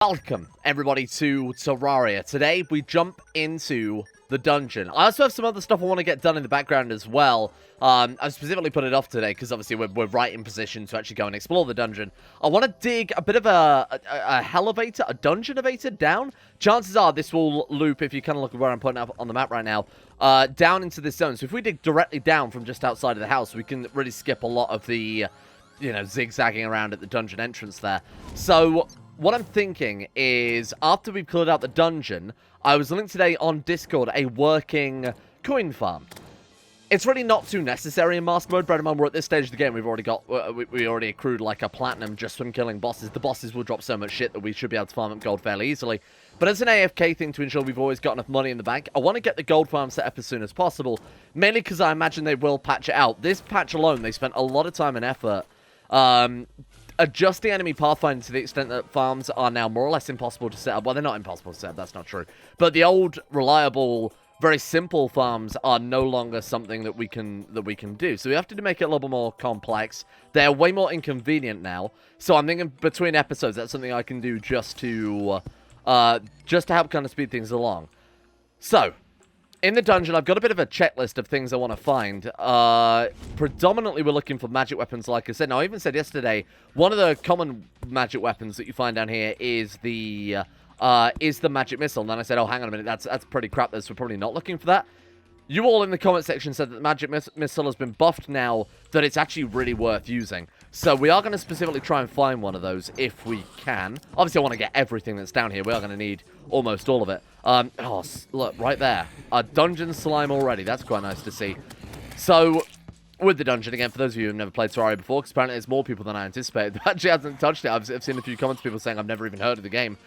Welcome, everybody, to Terraria. Today, we jump into the dungeon. I also have some other stuff I want to get done in the background as well. I specifically put it off today because obviously we're right in position to actually go and explore the dungeon. I want to dig a bit of a elevator, a dungeon elevator down. Chances are this will loop, if you kind of look at where I'm putting up on the map right now, down into this zone. So if we dig directly down from just outside of the house, we can really skip a lot of the, zigzagging around at the dungeon entrance there. So what I'm thinking is, after we've cleared out the dungeon, I was linked today on Discord a working coin farm. It's really not too necessary in mask mode. Bear in mind, we're at this stage of the game. We've already got, we already accrued like a platinum just from killing bosses. The bosses will drop so much shit that we should be able to farm up gold fairly easily. But as an AFK thing to ensure we've always got enough money in the bank, I want to get the gold farm set up as soon as possible. Mainly because I imagine they will patch it out. This patch alone, they spent a lot of time and effort adjusting enemy pathfinding to the extent that farms are now more or less impossible to set up. Well, they're not impossible to set up, that's not true. But the old, reliable, very simple farms are no longer something that we can do. So we have to make it a little bit more complex. They're way more inconvenient now. So I'm thinking between episodes, that's something I can do just to help kind of speed things along. So in the dungeon, I've got a bit of a checklist of things I want to find. Predominantly, we're looking for magic weapons, like I said. Now, I even said yesterday, one of the common magic weapons that you find down here is the magic missile. And then I said, oh, hang on a minute, that's pretty crap, so we're probably not looking for that. You all in the comment section said that the magic missile has been buffed now, that it's actually really worth using. So we are going to specifically try and find one of those if we can. Obviously, I want to get everything that's down here. We are going to need almost all of it. Oh, look, right there. A dungeon slime already. That's quite nice to see. So, with the dungeon, again, for those of you who have never played Terraria before, because apparently there's more people than I anticipated that actually hasn't touched it. I've seen a few comments, people saying I've never even heard of the game.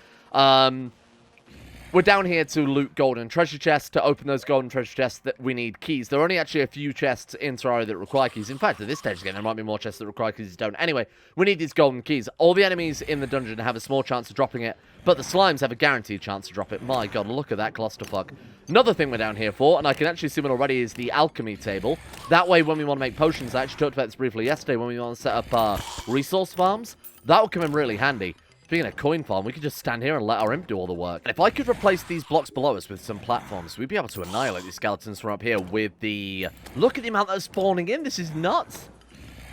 We're down here to loot golden treasure chests. To open those golden treasure chests, that we need keys. There are only actually a few chests in Terraria that require keys. In fact, at this stage again, there might be more chests that require keys that don't. Anyway, we need these golden keys. All the enemies in the dungeon have a small chance of dropping it, but the slimes have a guaranteed chance to drop it. My god, look at that clusterfuck. Another thing we're down here for, and I can actually see it already, is the alchemy table. That way, when we want to make potions, I actually talked about this briefly yesterday, when we want to set up resource farms, that will come in really handy. Speaking of coin farm, we could just stand here and let our imp do all the work. And if I could replace these blocks below us with some platforms, we'd be able to annihilate these skeletons from up here with the... Look at the amount that are spawning in. This is nuts.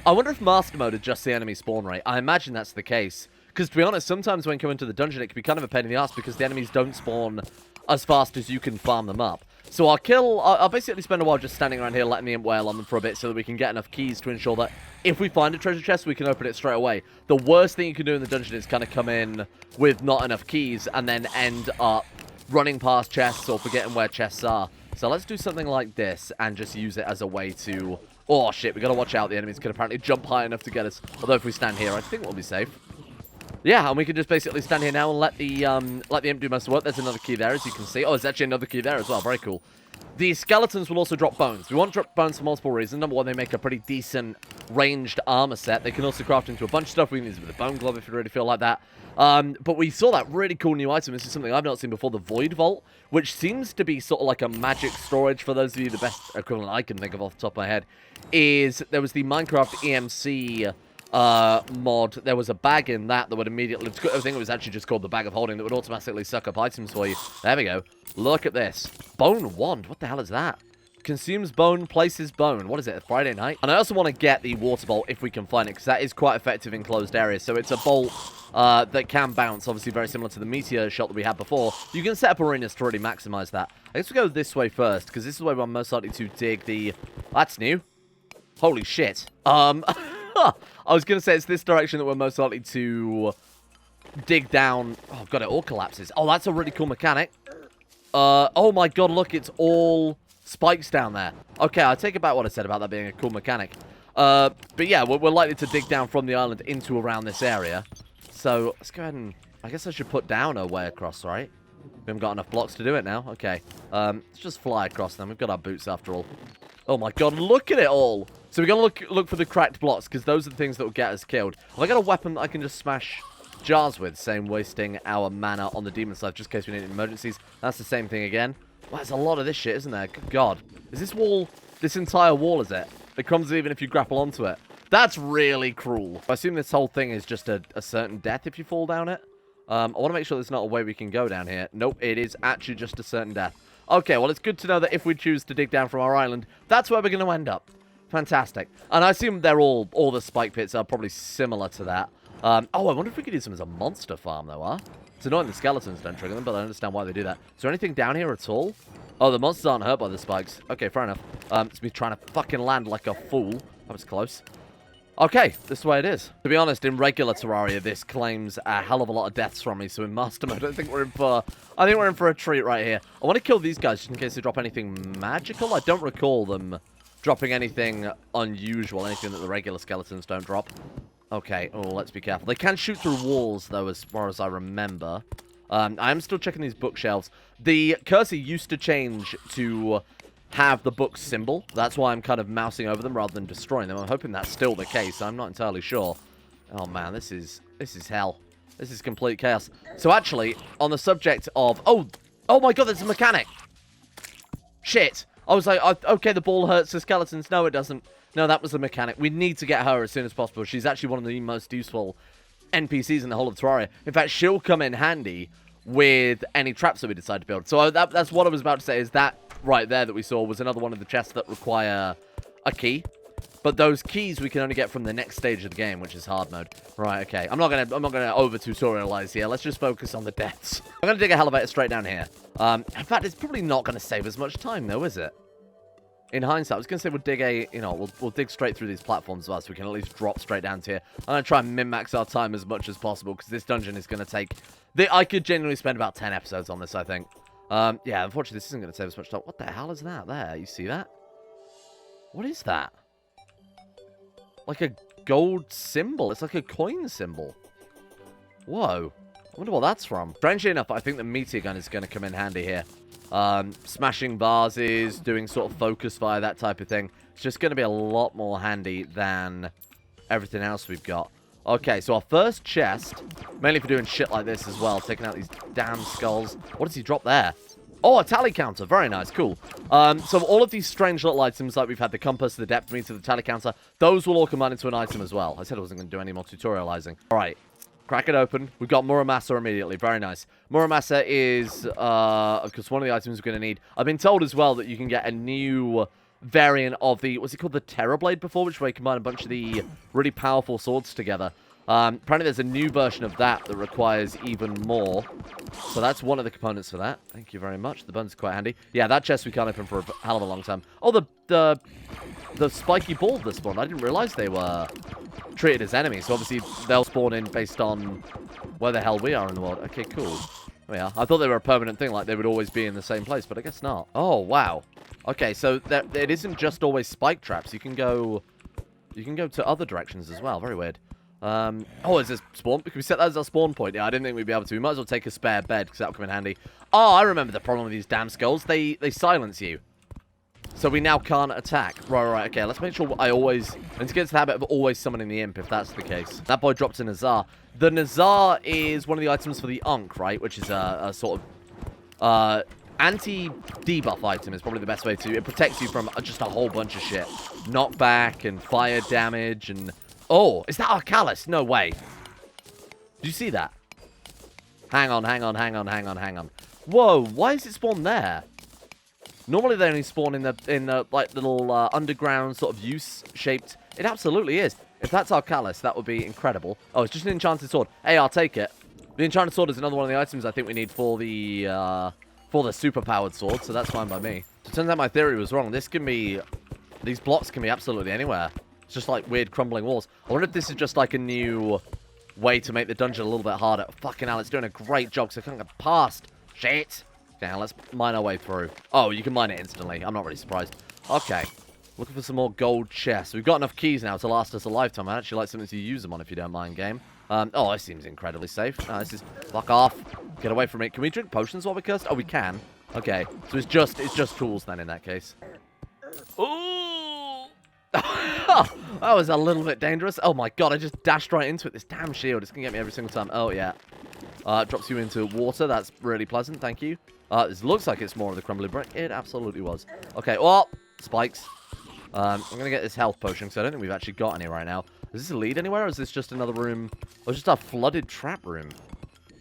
I wonder if Master Mode adjusts the enemy spawn rate. I imagine that's the case. Because to be honest, sometimes when you come into the dungeon, it can be kind of a pain in the ass because the enemies don't spawn as fast as you can farm them up. So I'll basically spend a while just standing around here letting the imp wail on them for a bit so that we can get enough keys to ensure that if we find a treasure chest, we can open it straight away. The worst thing you can do in the dungeon is kind of come in with not enough keys and then end up running past chests or forgetting where chests are. So let's do something like this and just use it as a way to... Oh shit, we gotta watch out. The enemies can apparently jump high enough to get us. Although if we stand here, I think we'll be safe. Yeah, and we can just basically stand here now and let the imp do most of the work. There's another key there, as you can see. Oh, there's actually another key there as well. Very cool. The skeletons will also drop bones. We want to drop bones for multiple reasons. Number one, they make a pretty decent ranged armor set. They can also craft into a bunch of stuff. We can use it with a bone glove if you really feel like that. But we saw that really cool new item. This is something I've not seen before, the Void Vault, which seems to be sort of like a magic storage. For those of you, the best equivalent I can think of off the top of my head is there was the Minecraft EMC mod. There was a bag in that would immediately... I think it was actually just called the Bag of Holding that would automatically suck up items for you. There we go. Look at this. Bone Wand. What the hell is that? Consumes bone, places bone. What is it, a Friday night? And I also want to get the water bolt if we can find it, because that is quite effective in closed areas. So it's a bolt that can bounce, obviously very similar to the meteor shot that we had before. You can set up arenas to really maximize that. I guess we'll go this way first, because this is where we're most likely to dig the... That's new. Holy shit. I was going to say it's this direction that we're most likely to dig down. Oh, God, it all collapses. Oh, that's a really cool mechanic. Oh, my God, look, it's all spikes down there. Okay, I take back what I said about that being a cool mechanic. But yeah, we're likely to dig down from the island into around this area. So let's go ahead and... I guess I should put down a way across, right? We haven't got enough blocks to do it now. Okay. Let's just fly across them. We've got our boots after all. Oh, my God, look at it all. So we're going to look for the cracked blocks, because those are the things that will get us killed. Have I got a weapon that I can just smash jars with? Same wasting our mana on the demon side, just in case we need emergencies. That's the same thing again. Well, there's a lot of this shit, isn't there? Good God. Is this wall, this entire wall, is it? It crumbles even if you grapple onto it. That's really cruel. I assume this whole thing is just a certain death if you fall down it. I want to make sure there's not a way we can go down here. Nope, it is actually just a certain death. Okay, well, it's good to know that if we choose to dig down from our island, that's where we're going to end up. Fantastic. And I assume they're all the spike pits are probably similar to that. Oh, I wonder if we could use them as a monster farm, though, huh? It's annoying the skeletons don't trigger them, but I understand why they do that. Is there anything down here at all? Oh, the monsters aren't hurt by the spikes. Okay, fair enough. It's me trying to fucking land like a fool. That was close. Okay, this is the way it is. To be honest, in regular Terraria, this claims a hell of a lot of deaths from me, so in Master Mode, I think we're in for a treat right here. I want to kill these guys just in case they drop anything magical. I don't recall them dropping anything unusual, anything that the regular skeletons don't drop. Okay, oh, let's be careful. They can shoot through walls, though, as far as I remember. I am still checking these bookshelves. The cursor used to change to have the book symbol. That's why I'm kind of mousing over them rather than destroying them. I'm hoping that's still the case. I'm not entirely sure. Oh, man, this is hell. This is complete chaos. So, actually, on the subject of... Oh my god, there's a mechanic! Shit! I was like, okay, the ball hurts the skeletons. No, it doesn't. No, that was the mechanic. We need to get her as soon as possible. She's actually one of the most useful NPCs in the whole of Terraria. In fact, she'll come in handy with any traps that we decide to build. So that's what I was about to say, is that right there that we saw was another one of the chests that require a key. But those keys we can only get from the next stage of the game, which is hard mode. Right, okay. I'm not gonna over tutorialize here. Let's just focus on the deaths. I'm gonna dig a elevator straight down here. In fact, it's probably not gonna save as much time though, is it? In hindsight, I was going to say we'll dig we'll dig straight through these platforms as well, so we can at least drop straight down to here. I'm going to try and min-max our time as much as possible, because this dungeon is going to take... I could genuinely spend about 10 episodes on this, I think. Yeah, unfortunately, this isn't going to save us much time. What the hell is that there? You see that? What is that? Like a gold symbol. It's like a coin symbol. Whoa. I wonder what that's from. Strangely enough, I think the meteor gun is going to come in handy here. Smashing vases, doing sort of focus fire, that type of thing. It's just going to be a lot more handy than everything else we've got. Okay, so our first chest, mainly for doing shit like this as well, taking out these damn skulls. What does he drop there? Oh, a tally counter. Very nice. Cool. So all of these strange little items, like we've had the compass, the depth meter, the tally counter, those will all combine into an item as well. I said I wasn't going to do any more tutorializing. All right. Crack it open. We've got Muramasa immediately. Very nice. Muramasa is, of course, one of the items we're going to need. I've been told as well that you can get a new variant of the, what's it called, the Terrorblade before, which way you combine a bunch of the really powerful swords together. Apparently there's a new version of that requires even more. So that's one of the components for that. Thank you very much. The buns are quite handy. Yeah, that chest we can't open for a hell of a long time. Oh, the spiky ball that spawned. I didn't realize they were treated as enemies. So obviously they'll spawn in based on where the hell we are in the world. Okay, cool. There we are. I thought they were a permanent thing, like they would always be in the same place, but I guess not. Oh, wow. Okay, so it isn't just always spike traps. You can go to other directions as well. Very weird. Oh, is this spawn? Can we set that as our spawn point? Yeah, I didn't think we'd be able to. We might as well take a spare bed, because that'll come in handy. Oh, I remember the problem with these damn skulls. They silence you. So we now can't attack. Right, okay. Let's make sure I need to get into the habit of always summoning the imp, if that's the case. That boy dropped a Nazar. The Nazar is one of the items for the Ankh, right? Which is a sort of anti-debuff item is probably the best way to... It protects you from just a whole bunch of shit. Knockback and fire damage and... Oh, is that Arcalis? No way. Did you see that? Hang on. Whoa, why is it spawned there? Normally they only spawn in the like little underground sort of use-shaped... It absolutely is. If that's Arcalis, that would be incredible. Oh, it's just an enchanted sword. Hey, I'll take it. The enchanted sword is another one of the items I think we need for the super-powered sword, so that's fine by me. So it turns out my theory was wrong. These blocks can be absolutely anywhere. It's just like weird crumbling walls. I wonder if this is just like a new way to make the dungeon a little bit harder. Fucking hell, it's doing a great job because I can't get past. Shit. Okay, let's mine our way through. Oh, you can mine it instantly. I'm not really surprised. Okay. Looking for some more gold chests. We've got enough keys now to last us a lifetime. I'd actually like something to use them on if you don't mind, game. Oh, this seems incredibly safe. This is... Fuck off. Get away from it. Can we drink potions while we're cursed? Oh, we can. Okay. So it's just tools then in that case. Ooh! That was a little bit dangerous. Oh my god, I just dashed right into it. This damn shield. It's going to get me every single time. Oh, yeah. Drops you into water. That's really pleasant. Thank you. This looks like it's more of the crumbly brick. It absolutely was. Okay, well, spikes. I'm going to get this health potion because I don't think we've actually got any right now. Does this lead anywhere or is this just another room? Or just a flooded trap room?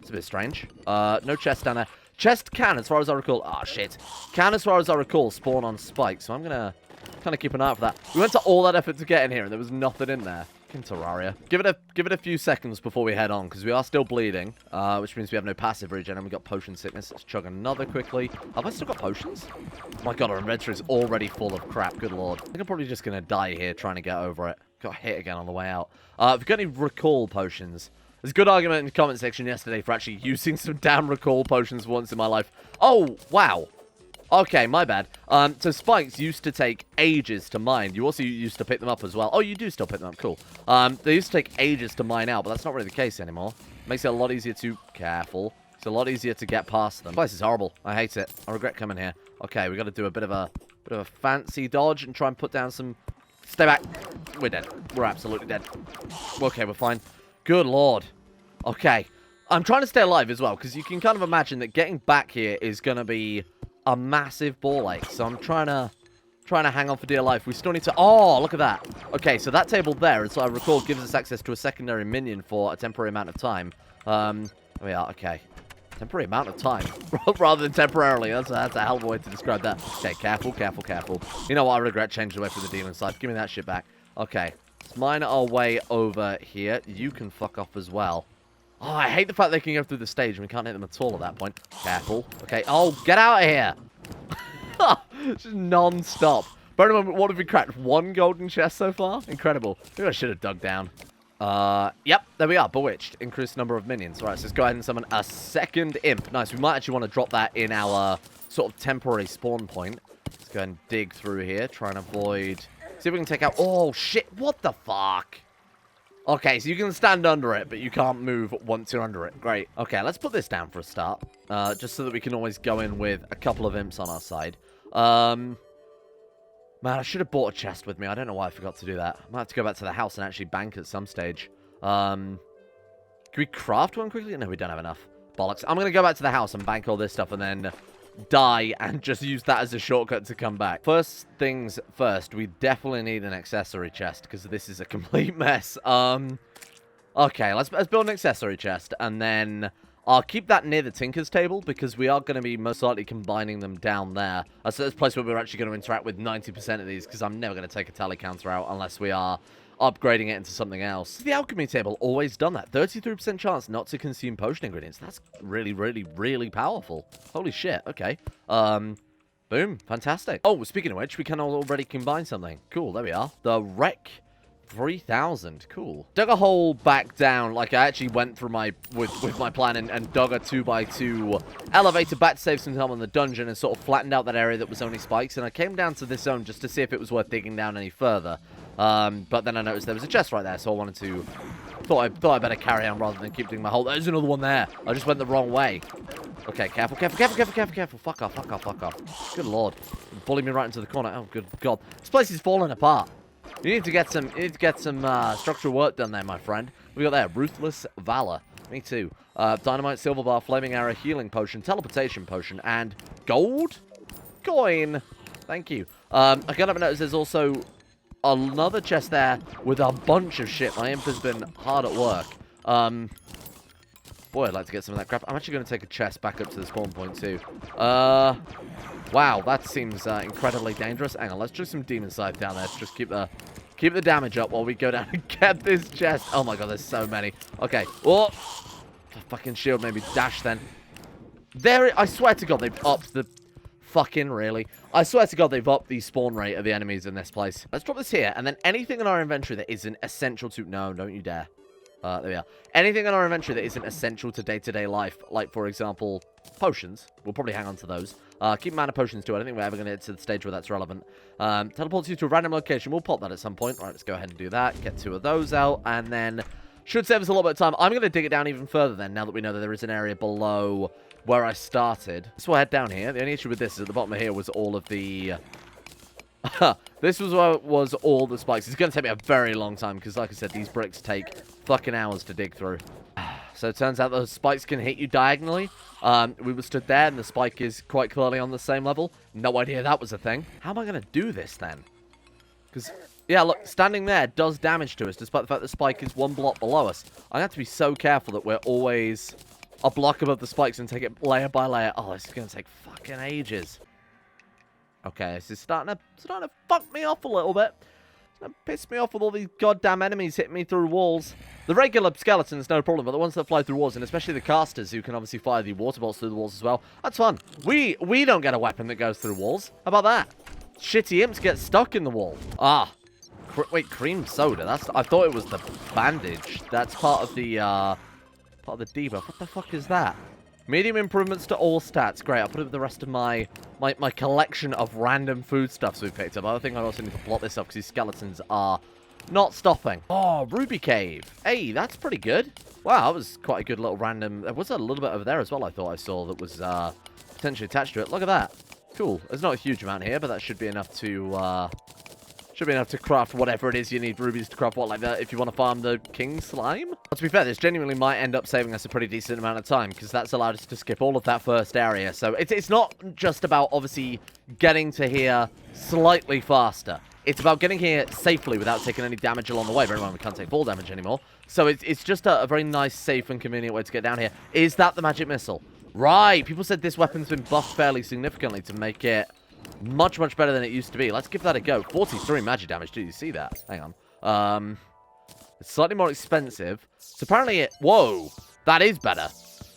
It's a bit strange. No chest down there. Chest can, as far as I recall. Ah, shit. Can, as far as I recall, spawn on spikes. So I'm going to kind of keep an eye out for that. We went to all that effort to get in here, and there was nothing in there. In Terraria. Give it a few seconds before we head on, because we are still bleeding, which means we have no passive regen, and we got potion sickness. Let's chug another quickly. Have I still got potions? Oh my god, our inventory is already full of crap. Good lord. I think I'm probably just going to die here trying to get over it. Got hit again on the way out. If you've got any recall potions, there's a good argument in the comment section yesterday for actually using some damn recall potions once in my life. Oh, wow. Okay, my bad. So spikes used to take ages to mine. You also used to pick them up as well. Oh, you do still pick them up. Cool. They used to take ages to mine out, but that's not really the case anymore. Makes it a lot easier to... Careful. It's a lot easier to get past them. This place is horrible. I hate it. I regret coming here. Okay, we got to do a bit of a fancy dodge and try and put down some... Stay back. We're dead. We're absolutely dead. Okay, we're fine. Good lord. Okay. I'm trying to stay alive as well, because you can kind of imagine that getting back here is going to be a massive ball ache. So I'm trying to hang on for dear life. We still need to... Oh, look at that. Okay, so that table there, as I recall, gives us access to a secondary minion for a temporary amount of time. There we are. Okay. Temporary amount of time. Rather than temporarily. That's a hell of a way to describe that. Okay, careful, careful, careful. You know what? I regret changing away from the demon side. Give me that shit back. Okay. Let's mine our way over here. You can fuck off as well. Oh, I hate the fact they can go through the stage and we can't hit them at all at that point. Careful. Okay. Oh, get out of here. Just non-stop. Bear in mind, what have we cracked? 1 golden chest so far? Incredible. Maybe I should have dug down. Yep, there we are. Bewitched. Increased number of minions. Right, so let's go ahead and summon a second imp. Nice. We might actually want to drop that in our sort of temporary spawn point. Let's go ahead and dig through here. Try and avoid... See if we can take out... Oh, shit. What the fuck? Okay, so you can stand under it, but you can't move once you're under it. Great. Okay, let's put this down for a start. Just so that we can always go in with a couple of imps on our side. Man, I should have bought a chest with me. I don't know why I forgot to do that. I might have to go back to the house and actually bank at some stage. Can we craft one quickly? No, we don't have enough. Bollocks. I'm going to go back to the house and bank all this stuff and then die and just use that as a shortcut to come back. First things first, we definitely need an accessory chest because this is a complete mess. Okay, let's build an accessory chest and then... I'll keep that near the Tinker's table because we are going to be most likely combining them down there. So that's a place where we're actually going to interact with 90% of these because I'm never going to take a tally counter out unless we are upgrading it into something else. The alchemy table always done that. 33% chance not to consume potion ingredients. That's really, really, really powerful. Holy shit. Okay. Boom. Fantastic. Oh, speaking of which, we can already combine something. Cool. There we are. The Wreck 3000. Cool. Dug a hole back down. Like, I actually went through with my plan and dug a 2x2 elevator back to save some time on the dungeon and sort of flattened out that area that was only spikes. And I came down to this zone just to see if it was worth digging down any further. But then I noticed there was a chest right there, so I wanted to... Thought I better carry on rather than keep digging my hole. There's another one there. I just went the wrong way. Okay, careful, careful, careful, careful, careful, careful. Fuck off, fuck off, fuck off. Good lord. Bully me right into the corner. Oh, good god. This place is falling apart. You need to get some structural work done there, my friend. We got there, Ruthless Valor. Me too. Dynamite, Silver Bar, Flaming Arrow, Healing Potion, Teleportation Potion, and Gold Coin. Thank you. I kind of noticed there's also another chest there with a bunch of shit. My imp has been hard at work. Boy, I'd like to get some of that crap. I'm actually going to take a chest back up to the spawn point too. Wow, that seems incredibly dangerous. Hang on, let's do some demon scythe down there. Just keep the damage up while we go down and get this chest. Oh my god, there's so many. Okay. Oh, fucking shield made me dash then. There, I swear to god, they've upped the... Fucking really. I swear to god, they've upped the spawn rate of the enemies in this place. Let's drop this here, and then anything in our inventory that isn't essential to... No, don't you dare. There we are. Anything in our inventory that isn't essential to day-to-day life, like, for example, potions. We'll probably hang on to those. Keep mana potions too. I don't think we're ever going to get to the stage where that's relevant. Teleports you to a random location. We'll pop that at some point. All right, let's go ahead and do that. Get 2 of those out, and then should save us a little bit of time. I'm going to dig it down even further then, now that we know that there is an area below where I started. So we'll head down here. The only issue with this is at the bottom of here was all of the... This was what was all the spikes. It's going to take me a very long time because, like I said, these bricks take fucking hours to dig through. So it turns out those spikes can hit you diagonally. We were stood there and the spike is quite clearly on the same level. No idea that was a thing. How am I going to do this then? Because, yeah, look, standing there does damage to us despite the fact the spike is 1 block below us. I have to be so careful that we're always a block above the spikes and take it layer by layer. Oh, this is going to take fucking ages. Okay, this is starting to fuck me off a little bit. It's going to piss me off with all these goddamn enemies hitting me through walls. The regular skeletons, no problem, but the ones that fly through walls, and especially the casters who can obviously fire the water bolts through the walls as well, that's fun. We don't get a weapon that goes through walls. How about that? Shitty imps get stuck in the wall. Ah. Wait, cream soda. I thought it was the bandage. That's part of the debuff. What the fuck is that? Medium improvements to all stats. Great. I'll put it with the rest of my collection of random foodstuffs we picked up. I think I also need to plot this up because these skeletons are not stopping. Oh, Ruby Cave. Hey, that's pretty good. Wow, that was quite a good little random. There was a little bit over there as well I thought I saw that was potentially attached to it. Look at that. Cool. There's not a huge amount here, but that should be enough to craft whatever it is you need rubies to craft. What, like that, if you want to farm the king slime? But to be fair, this genuinely might end up saving us a pretty decent amount of time, because that's allowed us to skip all of that first area. So it's not just about, obviously, getting to here slightly faster. It's about getting here safely without taking any damage along the way. Bear in mind, we can't take fall damage anymore. So it's just a very nice, safe, and convenient way to get down here. Is that the magic missile? Right. People said this weapon's been buffed fairly significantly to make it much better than it used to be. Let's give that a go. 43 magic damage. Do you see that? Hang on. It's slightly more expensive. So apparently it... Whoa. That is better.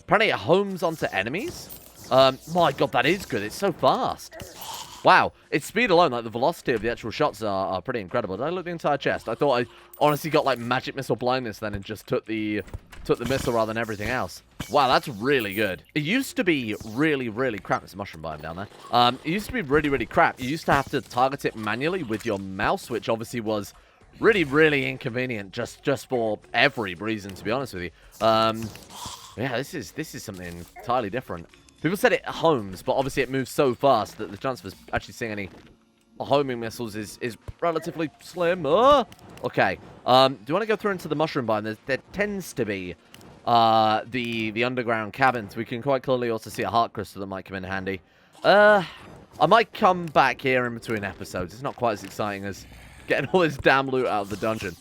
Apparently it homes onto enemies. My god, that is good. It's so fast. Wow. Its speed alone, like the velocity of the actual shots are pretty incredible. Did I look at the entire chest? I thought I honestly got like magic missile blindness then and just took the missile rather than everything else. Wow, that's really good. It used to be really crap. There's a mushroom biome down there. It used to be really crap. You used to have to target it manually with your mouse, which obviously was really inconvenient just for every reason, to be honest with you. Yeah, this is something entirely different. People said it homes, but obviously it moves so fast that the chance of us actually seeing any homing missiles is relatively slim. Okay. Do you want to go through into the mushroom biome? There tends to be the underground cabins. We can quite clearly also see a heart crystal that might come in handy. I might come back here in between episodes. It's not quite as exciting as getting all this damn loot out of the dungeon.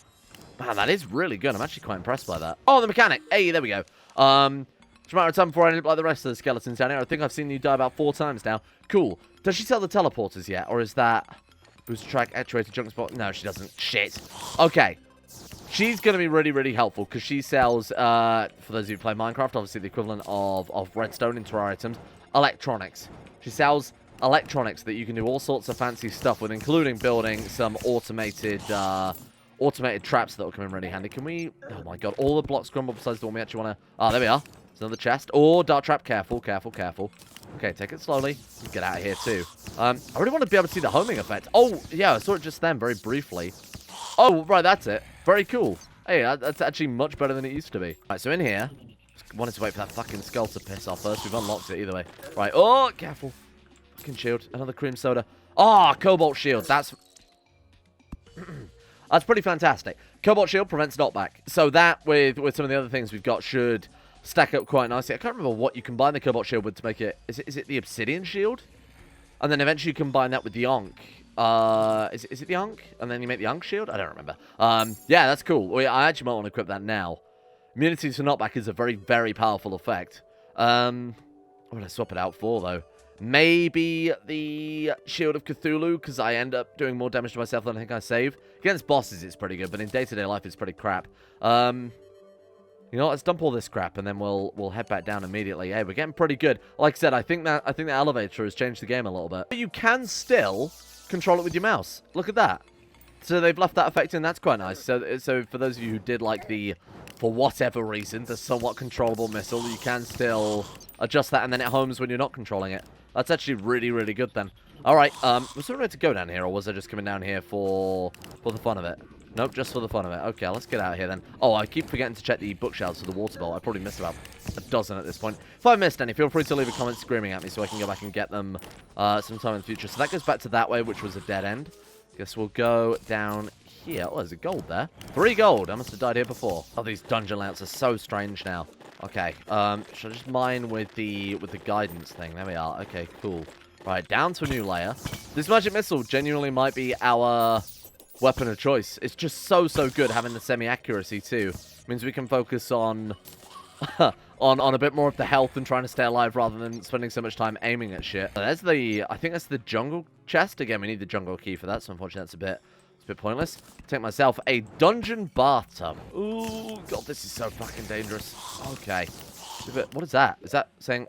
Man, that is really good. I'm actually quite impressed by that. Oh, the mechanic. Hey, there we go. It's a matter of time before I end up like the rest of the skeletons down here. I think I've seen you die about 4 times now. Cool. Does she sell the teleporters yet? Or is that boost track, actuator, junk spot? No, she doesn't. Shit. Okay. She's going to be really helpful because she sells, for those of you who play Minecraft, obviously the equivalent of redstone in Terraria items, electronics. She sells electronics that you can do all sorts of fancy stuff with, including building some automated traps that will come in really handy. Can we... Oh my god, all the blocks crumble besides the one we actually want to... Ah, there we are. There's another chest. Oh, dart trap. Careful. Okay, take it slowly. Get out of here too. I really want to be able to see the homing effect. Oh, yeah, I saw it just then, very briefly. Oh, right, that's it. Very cool. Hey, that's actually much better than it used to be. Right, so in here, just wanted to wait for that fucking skull to piss off first. We've unlocked it either way. Right, oh, careful. Fucking shield. Another cream soda. Oh, cobalt shield. That's pretty fantastic. Cobalt shield prevents knockback. So that, with some of the other things we've got, should stack up quite nicely. I can't remember what you combine the cobalt shield with to make it... Is it the obsidian shield? And then eventually you combine that with the Ankh. Is it the Ankh? And then you make the Ankh shield? I don't remember. Yeah, that's cool. I actually might want to equip that now. Immunity to knockback is a very powerful effect. What would I swap it out for, though? Maybe the Shield of Cthulhu, because I end up doing more damage to myself than I think I save. Against bosses, it's pretty good, but in day-to-day life, it's pretty crap. You know what? Let's dump all this crap, and then we'll head back down immediately. Hey, we're getting pretty good. Like I said, I think the elevator has changed the game a little bit. But you can still control it with your mouse. Look at that. So they've left that effect in. That's quite nice. So for those of you who did like the, for whatever reason, the somewhat controllable missile, you can still adjust that, and then it homes when you're not controlling it. That's actually really good then. All right. Was there a way to go down here, or was I just coming down here for the fun of it? Nope, just for the fun of it. Okay, let's get out of here then. Oh, I keep forgetting to check the bookshelves for the water bowl. I probably missed about a dozen at this point. If I missed any, feel free to leave a comment screaming at me so I can go back and get them sometime in the future. So that goes back to that way, which was a dead end. Guess we'll go down here. Oh, there's a gold there. 3 gold. I must have died here before. Oh, these dungeon layouts are so strange now. Okay, should I just mine with the guidance thing? There we are. Okay, cool. Right, down to a new layer. This magic missile genuinely might be our weapon of choice. It's just so good having the semi-accuracy too. Means we can focus on on a bit more of the health and trying to stay alive rather than spending so much time aiming at shit. There's the, I think that's the jungle chest. Again, we need the jungle key for that, so unfortunately that's a bit pointless. Take myself a dungeon bathtub. Ooh, God, this is so fucking dangerous. Okay. What is that? Is that saying...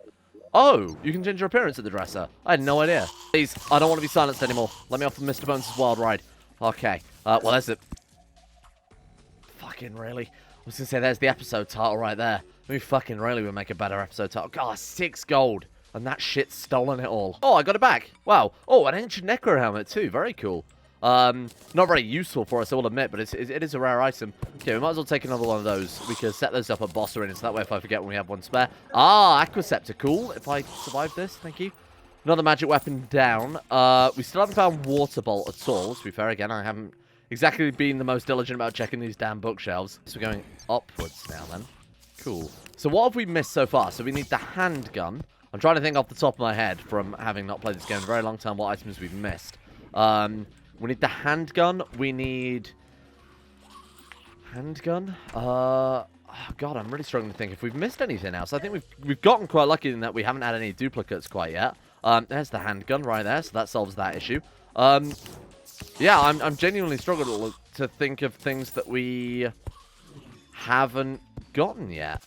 Oh, you can change your appearance at the dresser. I had no idea. Please, I don't want to be silenced anymore. Let me off of Mr. Bones' wild ride. Okay. Well, there's it. Fucking really? I was going to say, there's the episode title right there. We fucking really would make a better episode title. God, 6 gold. And that shit's stolen it all. Oh, I got it back. Wow. Oh, an ancient necro helmet too. Very cool. Not very useful for us, I will admit, but it is a rare item. Okay, we might as well take another one of those. We can set those up at boss arenas, so that way if I forget when we have one spare. Ah, Aquaceptor, if I survive this, thank you. Another magic weapon down. We still haven't found Water Bolt at all, to be fair. Again, I haven't exactly been the most diligent about checking these damn bookshelves. So we're going upwards now, then. Cool. So what have we missed so far? So we need the handgun. I'm trying to think off the top of my head from having not played this game in a very long time what items we've missed. We need the handgun. We need... Handgun? Oh, God, I'm really struggling to think if we've missed anything else. I think we've gotten quite lucky in that we haven't had any duplicates quite yet. There's the handgun right there, so that solves that issue. Yeah, I'm genuinely struggling to think of things that we haven't gotten yet.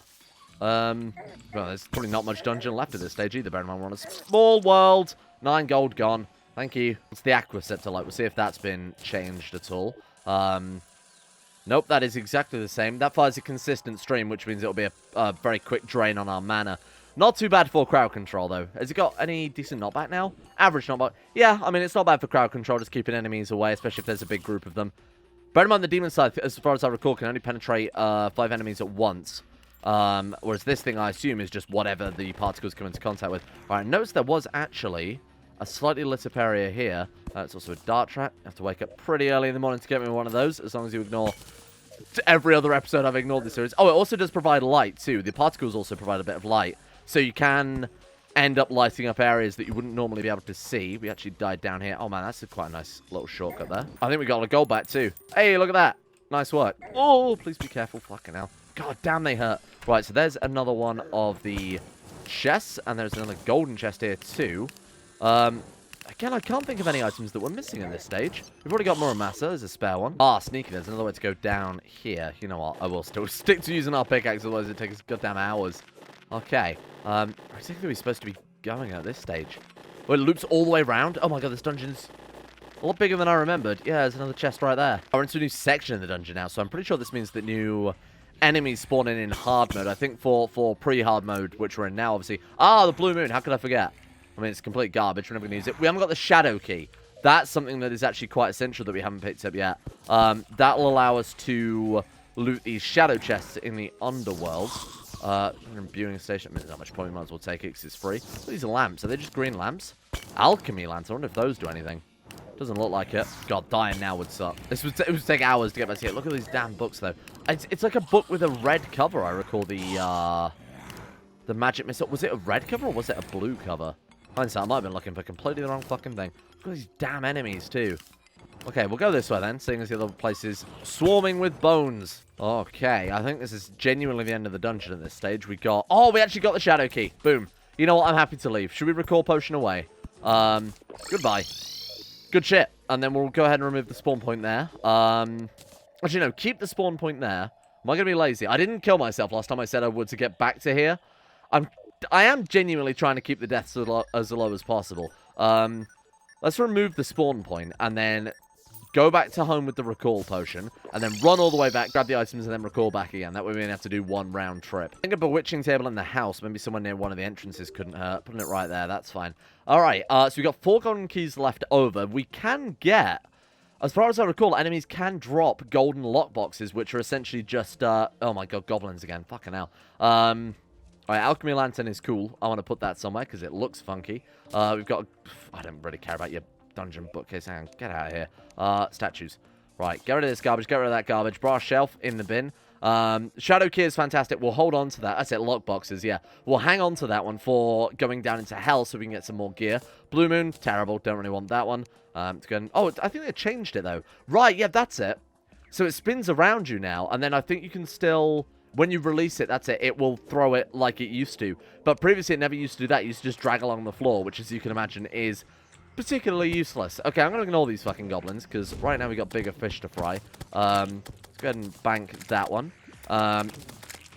Well, there's probably not much dungeon left at this stage either. Bear in mind, we're on a small world. 9 gold gone. Thank you. It's the Aquaceptor light. We'll see if that's been changed at all. Nope, that is exactly the same. That fires a consistent stream, which means it'll be a very quick drain on our mana. Not too bad for crowd control, though. Has it got any decent knockback now? Average knockback. Yeah, I mean, it's not bad for crowd control, just keeping enemies away, especially if there's a big group of them. Bear in mind, the demon side, as far as I recall, can only penetrate 5 enemies at once. Whereas this thing, I assume, is just whatever the particles come into contact with. Alright, notice there was actually a slightly lit up area here. It's also a dart trap. You have to wake up pretty early in the morning to get me one of those, as long as you ignore every other episode I've ignored this series. Oh, it also does provide light, too. The particles also provide a bit of light. So you can end up lighting up areas that you wouldn't normally be able to see. We actually died down here. Oh, man, that's quite a nice little shortcut there. I think we got a gold back, too. Hey, look at that. Nice work. Oh, please be careful. Fucking hell. God damn, they hurt. Right, so there's another one of the chests, and there's another golden chest here, too. Again, I can't think of any items that we're missing at this stage. We've already got Muramasa. There's a spare one. Ah, sneaky. There's another way to go down here. You know what? I will still stick to using our pickaxe, otherwise it takes goddamn hours. Okay. Where exactly are we supposed to be going at this stage? Well, it loops all the way around. Oh my god, this dungeon's a lot bigger than I remembered. Yeah, there's another chest right there. We're into a new section in the dungeon now, so I'm pretty sure this means that new enemies spawning in hard mode. I think for pre-hard mode, which we're in now, obviously. Ah, the blue moon. How could I forget? I mean, it's complete garbage. We're never going to use it. We haven't got the shadow key. That's something that is actually quite essential that we haven't picked up yet. That will allow us to loot these shadow chests in the underworld. Imbuing station. I mean, there's not much point. We might as well take it because it's free. These are lamps. Are they just green lamps? Alchemy lamps. I wonder if those do anything. Doesn't look like it. God, dying now would suck. It would take hours to get back to it. Look at these damn books, though. It's like a book with a red cover, I recall. The magic missile. Was it a red cover or was it a blue cover? Hindsight, I might have been looking for completely the wrong fucking thing. Look at these damn enemies, too. Okay, we'll go this way, then, seeing as the other place is swarming with bones. Okay, I think this is genuinely the end of the dungeon at this stage. We got... Oh, we actually got the shadow key. Boom. You know what? I'm happy to leave. Should we recall potion away? Goodbye. Good shit. And then we'll go ahead and remove the spawn point there. Actually, no. Keep the spawn point there. Am I going to be lazy? I didn't kill myself last time I said I would to get back to here. I am genuinely trying to keep the deaths as low as possible. Let's remove the spawn point and then go back to home with the recall potion and then run all the way back, grab the items, and then recall back again. That way we only have to do one round trip. I think a bewitching table in the house, maybe somewhere near one of the entrances couldn't hurt. Putting it right there, that's fine. Alright, so we've got 4 golden keys left over. We can get... As far as I recall, enemies can drop golden lockboxes, which are essentially just, oh my god, goblins again. Fucking hell. Alright, alchemy lantern is cool. I want to put that somewhere, because it looks funky. We've got, I don't really care about your dungeon bookcase. Hang on, get out of here. Statues. Right, get rid of this garbage, get rid of that garbage. Brass shelf in the bin. Shadow key is fantastic. We'll hold on to that. That's it, lockboxes, yeah. We'll hang on to that one for going down into hell so we can get some more gear. Blue moon, terrible. Don't really want that one. Oh, I think they changed it, though. Right, yeah, that's it. So it spins around you now, and then I think you can still when you release it, that's it. It will throw it like it used to. But previously, it never used to do that. It used to just drag along the floor, which, as you can imagine, is particularly useless. Okay, I'm going to ignore these fucking goblins, because right now we got bigger fish to fry. Let's go ahead and bank that one.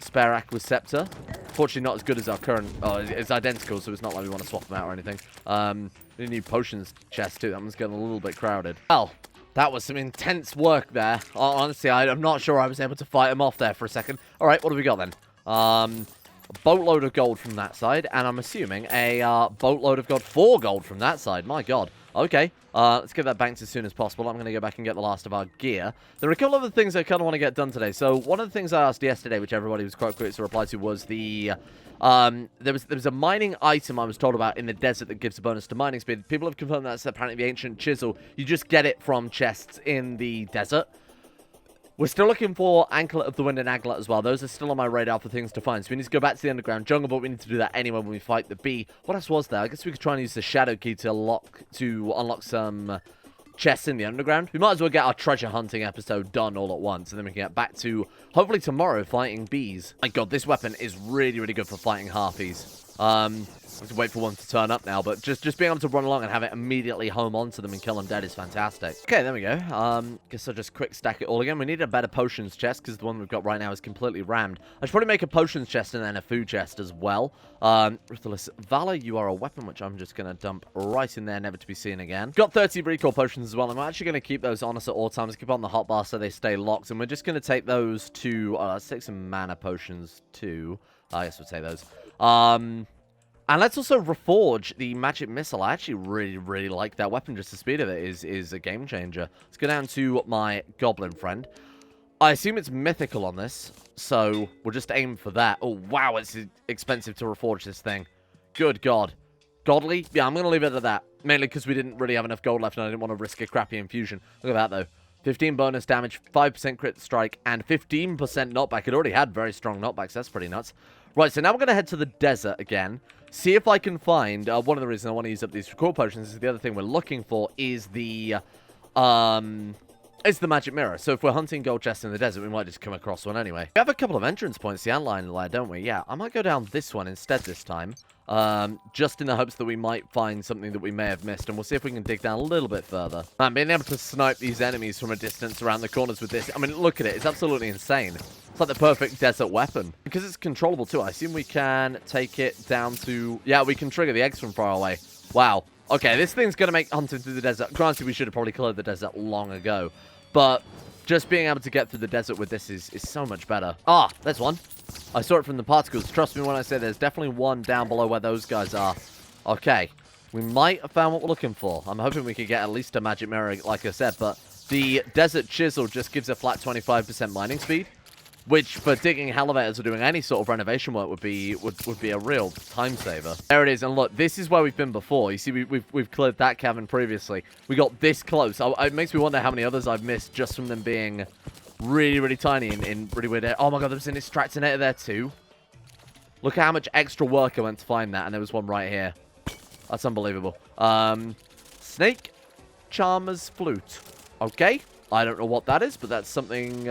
Spare Aquaceptor. Fortunately, not as good as our current... Oh, it's identical, so it's not like we want to swap them out or anything. We need a new potions chest, too. That one's getting a little bit crowded. Well, that was some intense work there. Honestly, I'm not sure I was able to fight him off there for a second. All right, what do we got then? A boatload of gold from that side, and I'm assuming a boatload of gold, 4 gold from that side. My god. Okay, let's get that banked as soon as possible. I'm going to go back and get the last of our gear. There are a couple of other things I kind of want to get done today. So one of the things I asked yesterday, which everybody was quite quick to reply to, was the... there was a mining item I was told about in the desert that gives a bonus to mining speed. People have confirmed that's apparently the ancient chisel. You just get it from chests in the desert. We're still looking for Anklet of the Wind and Aglet as well. Those are still on my radar for things to find. So we need to go back to the underground jungle, but we need to do that anyway when we fight the bee. What else was there? I guess we could try and use the shadow key to unlock some chests in the underground. We might as well get our treasure hunting episode done all at once, and then we can get back to, hopefully tomorrow, fighting bees. My god, this weapon is really, really good for fighting harpies. I have to wait for one to turn up now, but just being able to run along and have it immediately home onto them and kill them dead is fantastic. Okay, there we go. Guess I'll just quick stack it all again. We need a better potions chest, because the one we've got right now is completely rammed. I should probably make a potions chest and then a food chest as well. Ruthless Valor, you are a weapon, which I'm just going to dump right in there, never to be seen again. Got 30 recall potions as well. I'm actually going to keep those on us at all times. Keep on the hotbar so they stay locked, and we're just going to take those to... let's take some mana potions too. I guess we'll take those. And let's also reforge the magic missile. I actually really, really like that weapon. Just the speed of it is a game changer. Let's go down to my goblin friend. I assume it's mythical on this, so we'll just aim for that. Oh, wow, it's expensive to reforge this thing. Good God. Godly? Yeah, I'm going to leave it at that. Mainly because we didn't really have enough gold left, and I didn't want to risk a crappy infusion. Look at that, though. 15 bonus damage, 5% crit strike, and 15% knockback. It already had very strong knockbacks. That's pretty nuts. Right, so now we're going to head to the desert again. See if I can find... one of the reasons I want to use up these recall potions is the other thing we're looking for is the... It's the magic mirror. So if we're hunting gold chests in the desert, we might just come across one anyway. We have a couple of entrance points, the antline layer, don't we? Yeah, I might go down this one instead this time. Just in the hopes that we might find something that we may have missed, and we'll see if we can dig down a little bit further. Man, being able to snipe these enemies from a distance around the corners with this, I mean, look at it. It's absolutely insane. It's like the perfect desert weapon. Because it's controllable too, I assume we can take it down to... Yeah, we can trigger the eggs from far away. Wow. Okay, this thing's going to make hunting through the desert. Granted, we should have probably cleared the desert long ago. But just being able to get through the desert with this is so much better. Ah, there's one. I saw it from the particles. Trust me when I say there's definitely one down below where those guys are. Okay. We might have found what we're looking for. I'm hoping we could get at least a magic mirror, like I said. But the desert chisel just gives a flat 25% mining speed, which for digging elevators or doing any sort of renovation work would be a real time saver. There it is, and look, this is where we've been before. You see, we've cleared that cavern previously. We got this close. It makes me wonder how many others I've missed just from them being really, really tiny in really weird areas. Oh my god, there's an extractinator there too. Look at how much extra work I went to find that, and there was one right here. That's unbelievable. Snake Charmer's Flute. Okay, I don't know what that is, but that's something...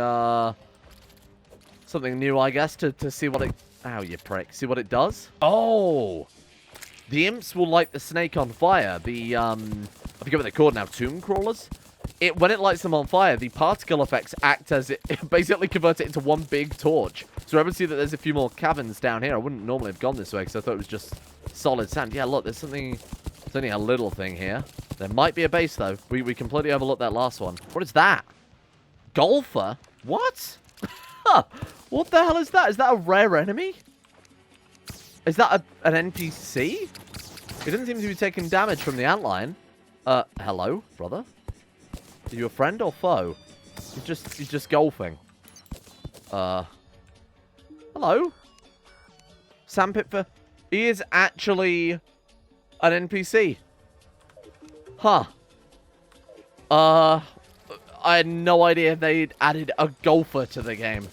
something new, I guess, to see what it... Ow, you prick. See what it does? Oh! The imps will light the snake on fire. The, I forget what they're called now. Tomb crawlers? When it lights them on fire, the particle effects act as it basically converts it into one big torch. So we're able to see that there's a few more caverns down here. I wouldn't normally have gone this way because I thought it was just solid sand. Yeah, look, there's something... There's only a little thing here. There might be a base, though. We completely overlooked that last one. What is that? Golfer? What? What the hell is that? Is that a rare enemy? Is that an NPC? It doesn't seem to be taking damage from the antline. Hello, brother? Are you a friend or foe? You're just golfing. Hello? Sandpit for... He is actually an NPC. Huh. I had no idea they'd added a golfer to the game.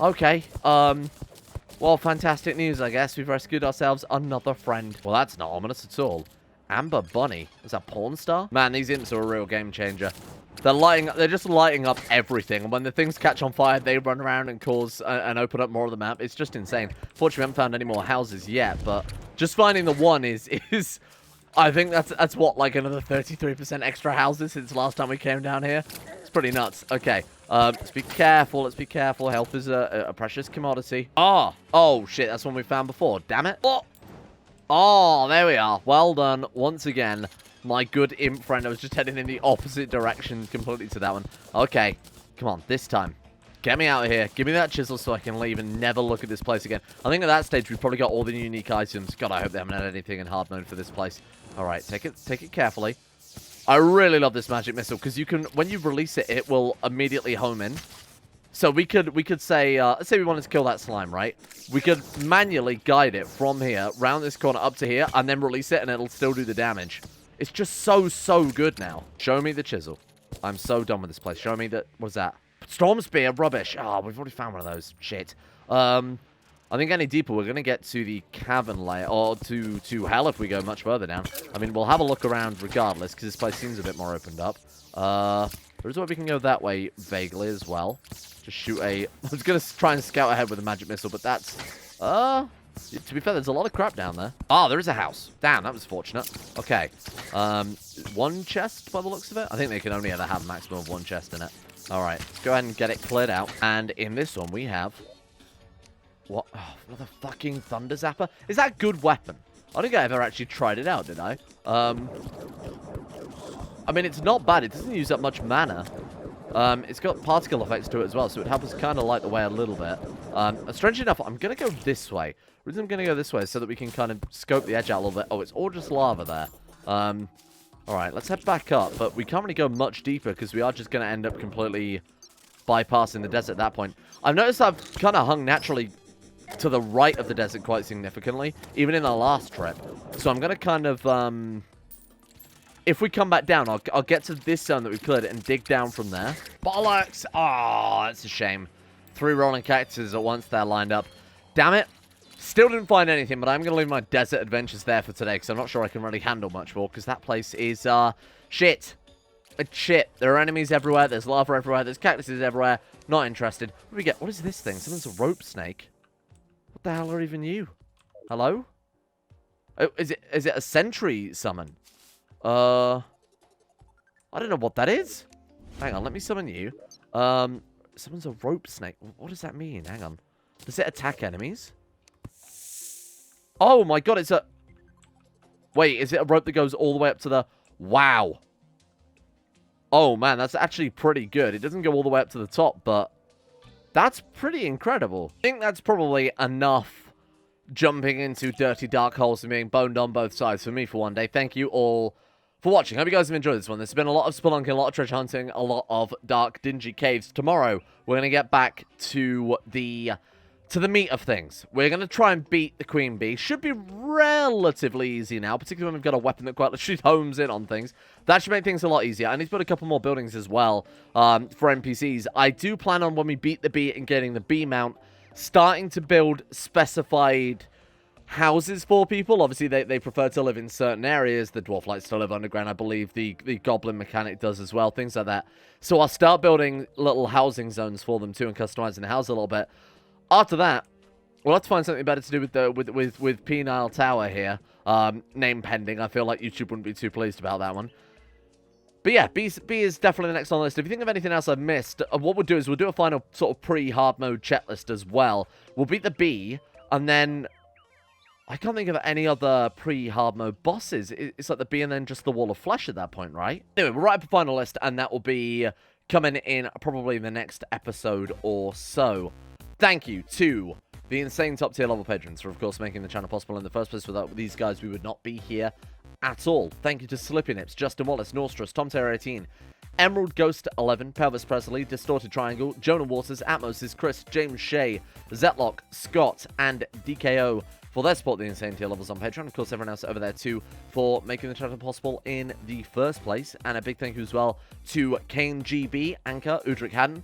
Okay, well, fantastic news, I guess. We've rescued ourselves another friend. Well, that's not ominous at all. Amber Bunny. Is that porn star? Man, these imps are a real game changer. They're just lighting up everything. And when the things catch on fire, they run around and cause and open up more of the map. It's just insane. Fortunately, we haven't found any more houses yet, but just finding the one is I think that's what, like another 33% extra houses since last time we came down here. It's pretty nuts. Okay. Let's be careful. Let's be careful. Health is a precious commodity. Oh shit, that's one we found before. Damn it. Oh, there we are. Well done once again. My good imp friend. I was just heading in the opposite direction completely to that one. Okay. Come on, this time. Get me out of here. Give me that chisel so I can leave and never look at this place again. I think at that stage we've probably got all the unique items. God, I hope they haven't had anything in hard mode for this place. Alright, take it carefully. I really love this magic missile because you can, when you release it, it will immediately home in. So we could say, let's say we wanted to kill that slime, right? We could manually guide it from here, round this corner up to here, and then release it, and it'll still do the damage. It's just so good now. Show me the chisel. I'm so done with this place. Show me the... What's that? Storm spear. Rubbish. Oh, we've already found one of those. Shit. I think any deeper, we're going to get to the cavern layer. Or to hell if we go much further down. I mean, we'll have a look around regardless, because this place seems a bit more opened up. There's a way we can go that way vaguely as well. Just shoot a... I was going to try and scout ahead with a magic missile, but that's... To be fair, there's a lot of crap down there. Oh, there is a house. Damn, that was fortunate. Okay. One chest by the looks of it. I think they can only ever have a maximum of one chest in it. Alright, let's go ahead and get it cleared out. And in this one, we have... What? Oh, another fucking thunder zapper? Is that a good weapon? I don't think I ever actually tried it out, did I? I mean, it's not bad. It doesn't use up much mana. It's got particle effects to it as well, so it helps us kind of light the way a little bit. Strangely enough, I'm going to go this way. The reason I'm going to go this way is so that we can kind of scope the edge out a little bit. Oh, it's all just lava there. Alright, let's head back up, but we can't really go much deeper because we are just going to end up completely bypassing the desert at that point. I've noticed I've kind of hung naturally to the right of the desert quite significantly, even in the last trip. So I'm going to kind of... If we come back down, I'll get to this zone that we've cleared and dig down from there. Bollocks! Oh, that's a shame. 3 rolling cactuses at once there lined up. Damn it. Still didn't find anything, but I'm going to leave my desert adventures there for today because I'm not sure I can really handle much more because that place is, shit. It's shit. There are enemies everywhere. There's lava everywhere. There's cactuses everywhere. Not interested. What do we get? What is this thing? Someone's a rope snake. What the hell are even you? Hello? Oh, is it a sentry summon? I don't know what that is. Hang on, let me summon you. Someone's a rope snake. What does that mean? Hang on. Does it attack enemies? Oh my god, it's a... Wait, is it a rope that goes all the way up to the... Wow. Oh man, that's actually pretty good. It doesn't go all the way up to the top, but... That's pretty incredible. I think that's probably enough jumping into dirty dark holes and being boned on both sides for me for one day. Thank you all for watching. Hope you guys have enjoyed this one. There's been a lot of spelunking, a lot of treasure hunting, a lot of dark, dingy caves. Tomorrow, we're going to get back to the meat of things. We're going to try and beat the Queen Bee. Should be relatively easy now, particularly when we've got a weapon that quite literally homes in on things. That should make things a lot easier. I need to build a couple more buildings as well for NPCs. I do plan on, when we beat the bee and getting the bee mount, starting to build specified houses for people. Obviously, they prefer to live in certain areas. The dwarf likes to live underground. I believe the goblin mechanic does as well. Things like that. So I'll start building little housing zones for them too and customizing the house a little bit. After that, we'll have to find something better to do with Penile Tower here. Name pending. I feel like YouTube wouldn't be too pleased about that one. But yeah, B is definitely the next on the list. If you think of anything else I've missed, what we'll do is we'll do a final sort of pre-hard mode checklist as well. We'll beat the bee, and then... I can't think of any other pre-hard mode bosses. It's like the bee and then just the wall of flesh at that point, right? Anyway, we'll write up a final list, and that will be coming in probably the next episode or so. Thank you to the insane top tier level patrons for, of course, making the channel possible in the first place. Without these guys, we would not be here at all. Thank you to Slippy Nips, Justin Wallace, Norstrus, Tom Terror 18, Emerald Ghost 11, Pelvis Presley, Distorted Triangle, Jonah Waters, Atmos, Chris, James Shea, Zetlock, Scott, and DKO for their support the insane tier levels on Patreon. Of course, everyone else over there too for making the channel possible in the first place. And a big thank you as well to Kane GB, Anchor, Udric Haddon,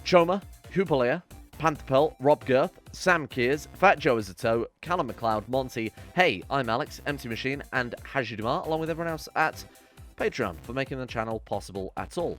Choma, Hoopalia, Pantherpel, Rob Girth, Sam Kears, Fat Joe Azato, Callum McLeod, Monty, Hey, I'm Alex, Empty Machine, and Haji Dumar, along with everyone else at Patreon for making the channel possible at all.